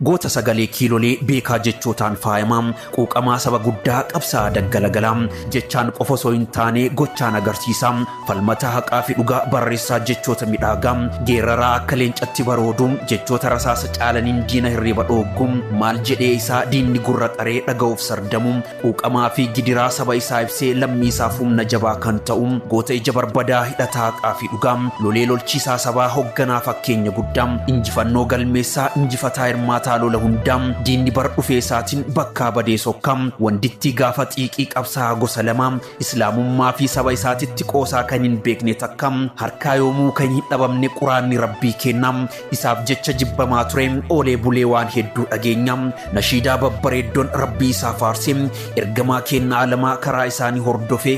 goota sagalee kiilolee beekaa jechootaan faayama quuqamaa saba guddaa qabsaa daggalagala jechaan qofa osoo hin taane gochaan agarsiisa falmataa haqaa fi dhugaa barreessaa jechoota midhaagaa geeraraa akka leencatti baroodu jechoota rasaasa caalaniin diina hirriba dhooggu maal jedhee isaa diinni gurra qaree dhaga'uuf sardamu quuqamaa fi gidiraa saba isaa ibsee lammii isaaf humna jabaa kan ta'u goota ija barbadaa hidhataa haqaa fi dhugaa lolee lolchiisaa sabaa hoogganaa fakkeenya guddaa injifannoo galmeessaa injifataa hirmaataa lola hundaa diinni bar dhufee isaatiin bakkaa badee sokka wanditti gaafa xiiqii qabsaa gosa lama islaamummaa fi saba isaatitti qoosaa kan hin beekne takka harkaa yoomuu kan hin dhabamne quraanni rabbii kenna isaaf jecha jibbamaa ture oolee bulee waan hedduu dhageenya nashiidaa babbareeddoon rabbii isaa faarsee ergamaa kennaa alamaa karaa isaanii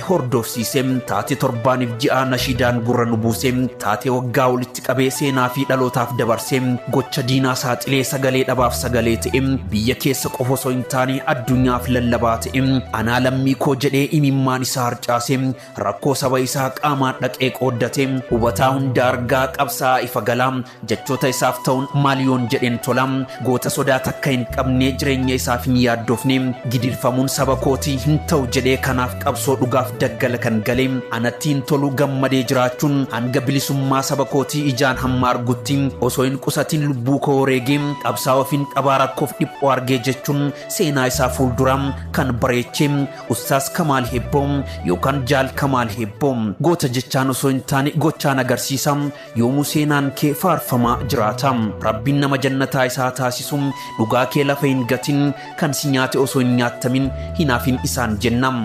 hordofsiisee taate torbaaniif ji'a nashiidaan gurra nu buuse taate waggaa walitti qabee seenaa fi dhalootaaf dabarsee gocha diinaa saaxilee sagalee dhabaaf sagalee ta'e biyya keessa qofa osoo hin taane addunyaaf lallabaa ta'e anaa lammii koo jedhee imimmaan isaa harcaase rakkoo saba isaa qaamaan dhaqee qooddate hubataa hunda argaa qabsaa ifa galaa jechoota isaaf ta'uun maaliyoon jedheen tola goota sodaa takka hin qabne jireenya isaaf hin yaaddofne gidirfamuun saba kootii hin ta'u jedhee kanaaf qabsoo dhugaaf daggala kan gale anattiin tolu gammadee jiraachuun hanga bilisummaa saba kootii ijaan hamma argutti osoo hin qusatin lubbuu koo wareegee qabsaa ofiin qabaa rakkoof dhiphoo argee jechuun seenaa isaa fuuldura kan bareechee Ustaaz Kamaal Heebboo yookaan Jaal Kamaal Heebboo goota jechaan osoo hin taane gochaan agarsiisa yoomuu seenaan kee faarfamaa jiraata rabbiin nama jannataa isaa taasisu dhugaa kee lafa hin gatin kan si nyaate osoo hin nyaattamin hinaafin isaan jennam